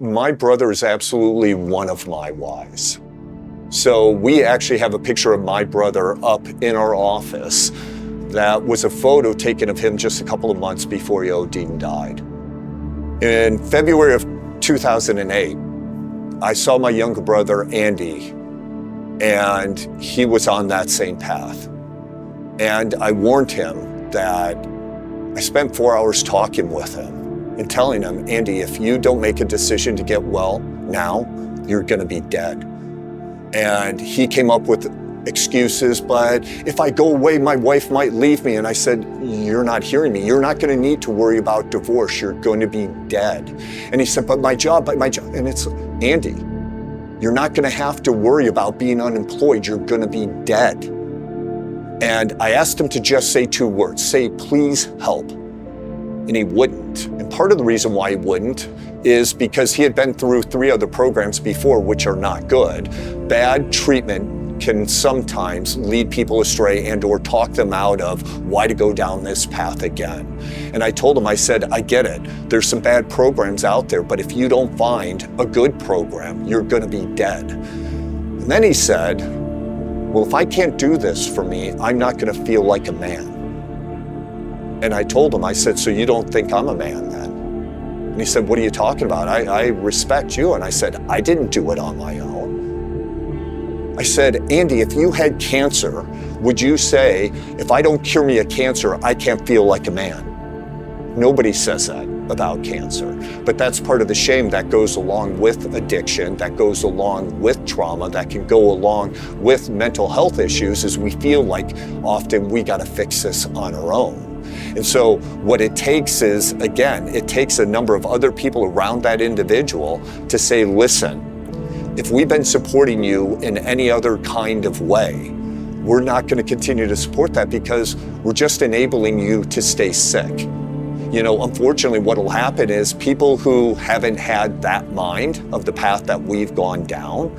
My brother is absolutely one of my whys. So we actually have a picture of my brother up in our office. That was a photo taken of him just a couple of months before he OD'd and died. In February of 2008, I saw my younger brother, Andy, and he was on that same path. And I warned him that I spent 4 hours talking with him and telling him, Andy, if you don't make a decision to get well now, you're gonna be dead. And he came up with excuses, but if I go away, my wife might leave me. And I said, you're not hearing me. You're not gonna need to worry about divorce. You're going to be dead. And he said, but my job. And it's, Andy, you're not gonna have to worry about being unemployed. You're gonna be dead. And I asked him to just say 2 words, say, please help. And he wouldn't. And part of the reason why he wouldn't is because he had been through 3 other programs before, which are not good. Bad treatment can sometimes lead people astray and or talk them out of why to go down this path again. And I told him, I said, I get it. There's some bad programs out there, but if you don't find a good program, you're gonna be dead. And then he said, well, if I can't do this for me, I'm not gonna feel like a man. And I told him, I said, so you don't think I'm a man then? And he said, what are you talking about? I respect you. And I said, I didn't do it on my own. I said, Andy, if you had cancer, would you say, if I don't cure me of cancer, I can't feel like a man? Nobody says that about cancer, but that's part of the shame that goes along with addiction, that goes along with trauma, that can go along with mental health issues, is we feel like often we got to fix this on our own. And so what it takes is, again, it takes a number of other people around that individual to say, listen, if we've been supporting you in any other kind of way, we're not going to continue to support that because we're just enabling you to stay sick. You know, unfortunately, what will happen is people who haven't had that mind of the path that we've gone down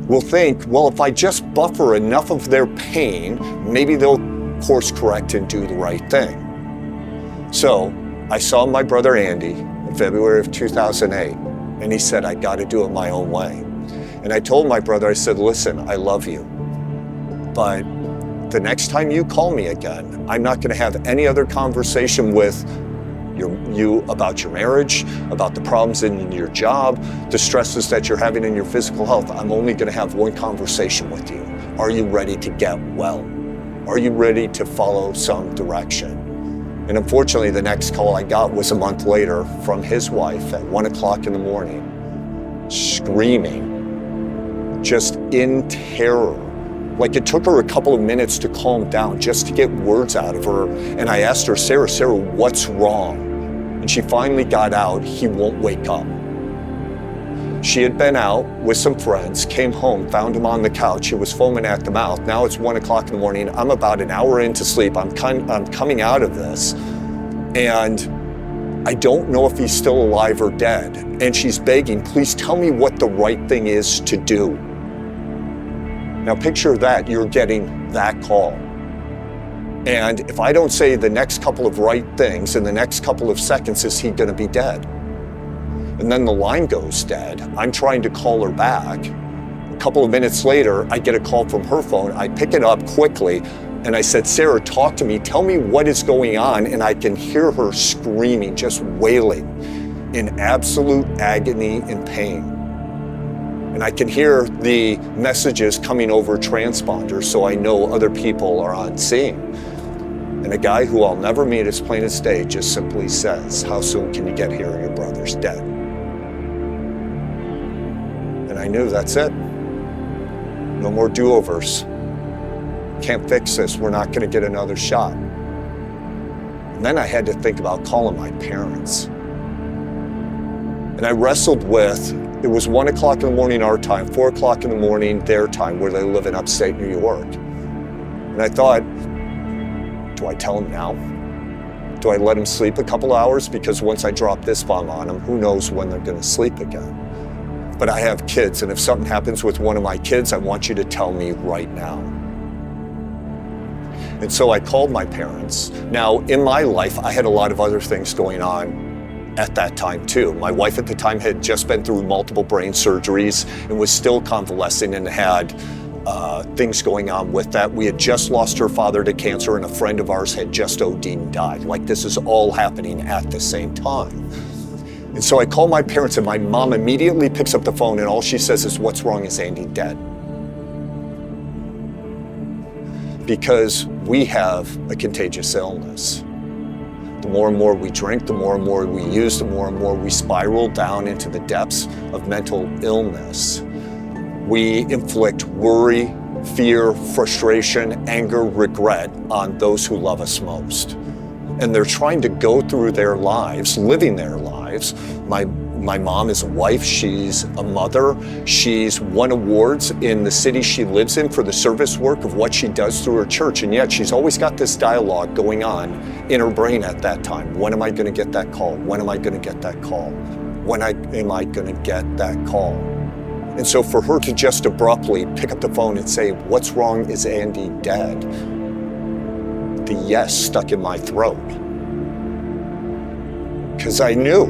will think, well, if I just buffer enough of their pain, maybe they'll course correct and do the right thing. So I saw my brother Andy in February of 2008, and he said, I got to do it my own way. And I told my brother, I said, listen, I love you, but the next time you call me again, I'm not going to have any other conversation with you about your marriage, about the problems in your job, the stresses that you're having in your physical health. I'm only going to have one conversation with you. Are you ready to get well? Are you ready to follow some direction? And unfortunately, the next call I got was a month later from his wife at 1 o'clock in the morning, screaming, just in terror. Like it took her a couple of minutes to calm down just to get words out of her. And I asked her, Sarah, what's wrong? And she finally got out, he won't wake up. She had been out with some friends, came home, found him on the couch. He was foaming at the mouth. Now it's 1 o'clock in the morning. I'm about an hour into sleep. I'm coming out of this. And I don't know if he's still alive or dead. And she's begging, please tell me what the right thing is to do. Now picture that, you're getting that call. And if I don't say the next couple of right things in the next couple of seconds, is he gonna be dead? And then the line goes dead. I'm trying to call her back. A couple of minutes later, I get a call from her phone. I pick it up quickly and I said, Sarah, talk to me. Tell me what is going on. And I can hear her screaming, just wailing in absolute agony and pain. And I can hear the messages coming over transponders, so I know other people are on scene. And a guy who I'll never meet as plain as day just simply says, how soon can you get here? Your brother's dead. And I knew that's it. No more do-overs. Can't fix this. We're not going to get another shot. And then I had to think about calling my parents. And I wrestled with, it was 1 o'clock in the morning our time, 4 o'clock in the morning their time, where they live in upstate New York. And I thought, do I tell them now? Do I let them sleep a couple hours? Because once I drop this bomb on them, who knows when they're going to sleep again. But I have kids, and if something happens with one of my kids, I want you to tell me right now. And so I called my parents. Now, in my life, I had a lot of other things going on at that time too. My wife at the time had just been through multiple brain surgeries and was still convalescing and had things going on with that. We had just lost her father to cancer, and a friend of ours had just OD'd and died. Like, this is all happening at the same time. And so I call my parents, and my mom immediately picks up the phone, and all she says is, "What's wrong? Is Andy dead?" Because we have a contagious illness. The more and more we drink, the more and more we use, the more and more we spiral down into the depths of mental illness. We inflict worry, fear, frustration, anger, regret on those who love us most. And they're trying to go through their lives, living their lives. My mom is a wife, she's a mother, she's won awards in the city she lives in for the service work of what she does through her church, and yet she's always got this dialogue going on in her brain at that time. When am I gonna get that call? When am I gonna get that call? When am I gonna get that call? And so for her to just abruptly pick up the phone and say, "What's wrong? Is Andy dead?" The yes stuck in my throat. Because I knew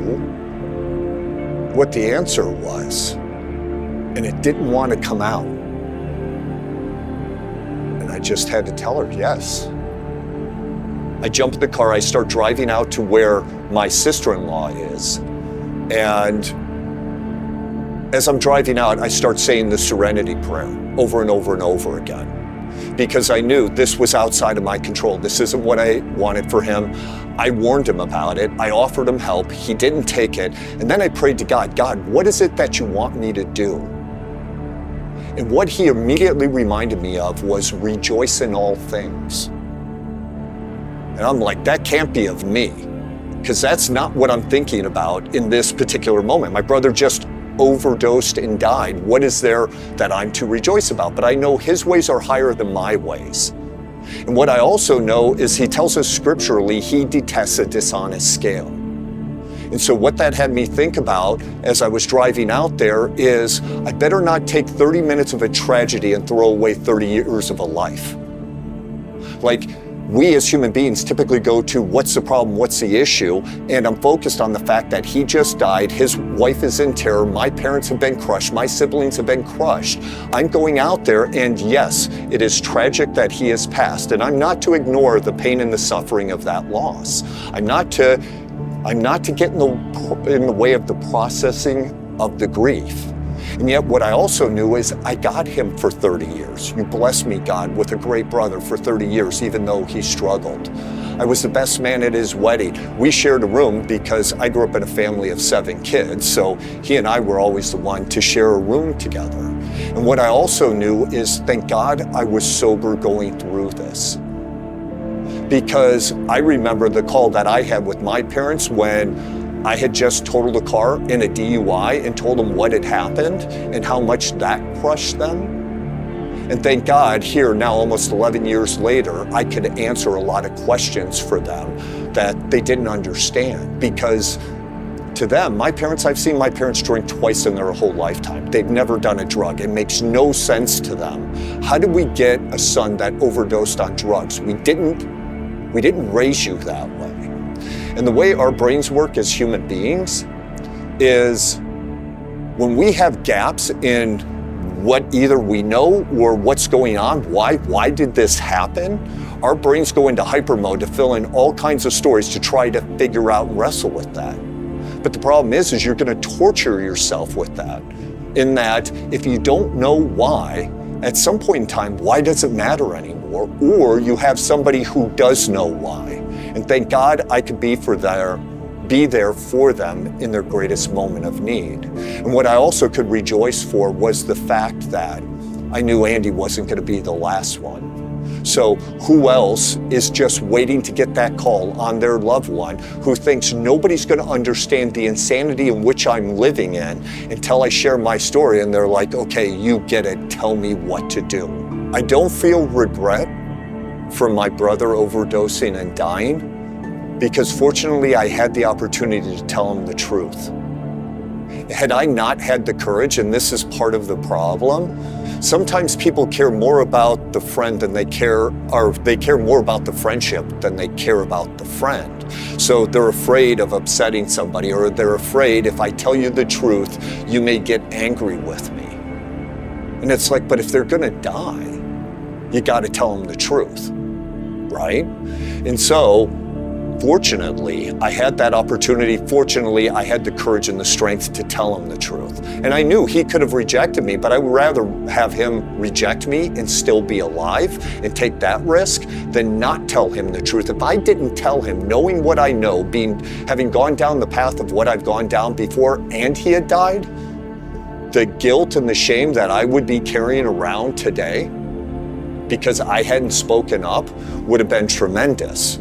what the answer was, and it didn't want to come out. And I just had to tell her yes. I jump in the car, I start driving out to where my sister-in-law is, and as I'm driving out, I start saying the Serenity Prayer over and over and over again, because I knew this was outside of my control. This isn't what I wanted for him. I warned him about it. I offered him help. He didn't take it. And then I prayed to God, "God, what is it that you want me to do?" And what he immediately reminded me of was rejoice in all things. And I'm like, that can't be of me, because that's not what I'm thinking about in this particular moment. My brother just overdosed and died. What is there that I'm to rejoice about? But I know his ways are higher than my ways. And what I also know is he tells us scripturally he detests a dishonest scale. And so what that had me think about as I was driving out there is, I better not take 30 minutes of a tragedy and throw away 30 years of a life. Like, we as human beings typically go to, what's the problem, what's the issue? And I'm focused on the fact that he just died, his wife is in terror, my parents have been crushed, my siblings have been crushed. I'm going out there, and yes, it is tragic that he has passed, and I'm not to ignore the pain and the suffering of that loss. I'm not to get in the way of the processing of the grief. And yet what I also knew is I got him for 30 years. You blessed me, God, with a great brother for 30 years, even though he struggled. I was the best man at his wedding. We shared a room because I grew up in a family of 7 kids, so he and I were always the one to share a room together. And what I also knew is, thank God I was sober going through this. Because I remember the call that I had with my parents when I had just totaled a car in a DUI and told them what had happened and how much that crushed them. And thank God here now, almost 11 years later, I could answer a lot of questions for them that they didn't understand. Because to them, I've seen my parents drink twice in their whole lifetime. They've never done a drug. It makes no sense to them. How did we get a son that overdosed on drugs? We didn't raise you that way. And the way our brains work as human beings is when we have gaps in what either we know or what's going on, why did this happen? Our brains go into hyper mode to fill in all kinds of stories to try to figure out and wrestle with that. But the problem is you're gonna torture yourself with that, in that if you don't know why, at some point in time, why does it matter anymore? Or you have somebody who does know why. And thank God I could be there for them in their greatest moment of need. And what I also could rejoice for was the fact that I knew Andy wasn't going to be the last one. So who else is just waiting to get that call on their loved one who thinks nobody's going to understand the insanity in which I'm living in until I share my story, and they're like, okay, you get it, tell me what to do. I don't feel regret for my brother overdosing and dying, because fortunately I had the opportunity to tell him the truth. Had I not had the courage, and this is part of the problem, Sometimes people care more about the friend than they care more about the friendship than they care about the friend. So they're afraid of upsetting somebody, or they're afraid if I tell you the truth, you may get angry with me. And it's like, but if they're gonna die, you gotta tell them the truth, right? And so, fortunately, I had that opportunity. Fortunately, I had the courage and the strength to tell him the truth. And I knew he could have rejected me, but I would rather have him reject me and still be alive and take that risk than not tell him the truth. If I didn't tell him, knowing what I know, having gone down the path of what I've gone down before, and he had died, the guilt and the shame that I would be carrying around today because I hadn't spoken up would have been tremendous.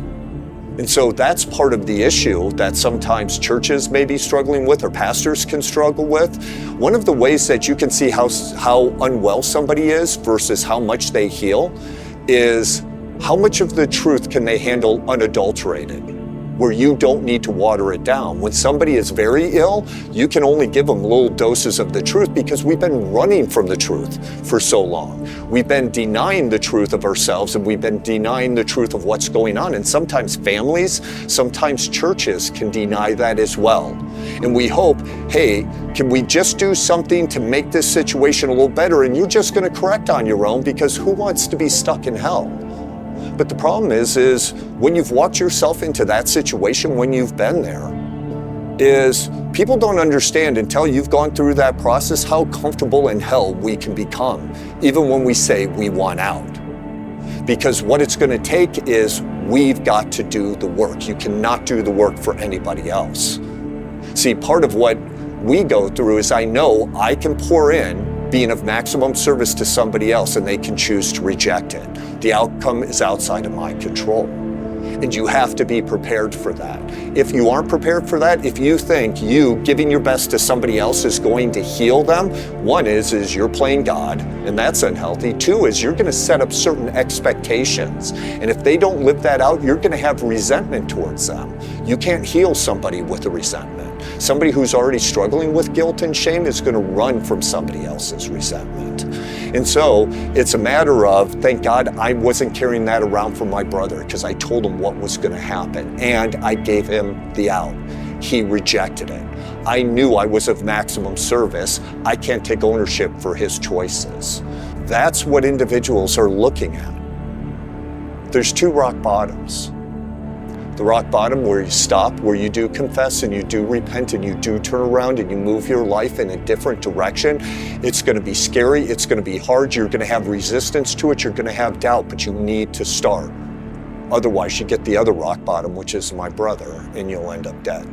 And so that's part of the issue that sometimes churches may be struggling with, or pastors can struggle with. One of the ways that you can see how unwell somebody is versus how much they heal is how much of the truth can they handle unadulterated, where you don't need to water it down. When somebody is very ill, you can only give them little doses of the truth because we've been running from the truth for so long. We've been denying the truth of ourselves, and we've been denying the truth of what's going on. And sometimes families, sometimes churches can deny that as well. And we hope, hey, can we just do something to make this situation a little better? And you're just gonna correct on your own, because who wants to be stuck in hell? But the problem is when you've walked yourself into that situation, when you've been there, is people don't understand until you've gone through that process how comfortable in hell we can become, even when we say we want out. Because what it's going to take is we've got to do the work. You cannot do the work for anybody else. See, part of what we go through is I know I can pour in being of maximum service to somebody else, and they can choose to reject it. The outcome is outside of my control. And you have to be prepared for that. If you aren't prepared for that, if you think you giving your best to somebody else is going to heal them, one is you're playing God, and that's unhealthy. Two is you're gonna set up certain expectations. And if they don't live that out, you're gonna have resentment towards them. You can't heal somebody with a resentment. Somebody who's already struggling with guilt and shame is gonna run from somebody else's resentment. And so it's a matter of, thank God I wasn't carrying that around from my brother, because I told him what was gonna happen and I gave him the out. He rejected it. I knew I was of maximum service. I can't take ownership for his choices. That's what individuals are looking at. There's two rock bottoms. The rock bottom where you stop, where you do confess and you do repent and you do turn around and you move your life in a different direction. It's gonna be scary, it's gonna be hard, you're gonna have resistance to it, you're gonna have doubt, but you need to start. Otherwise, you get the other rock bottom, which is my brother, and you'll end up dead.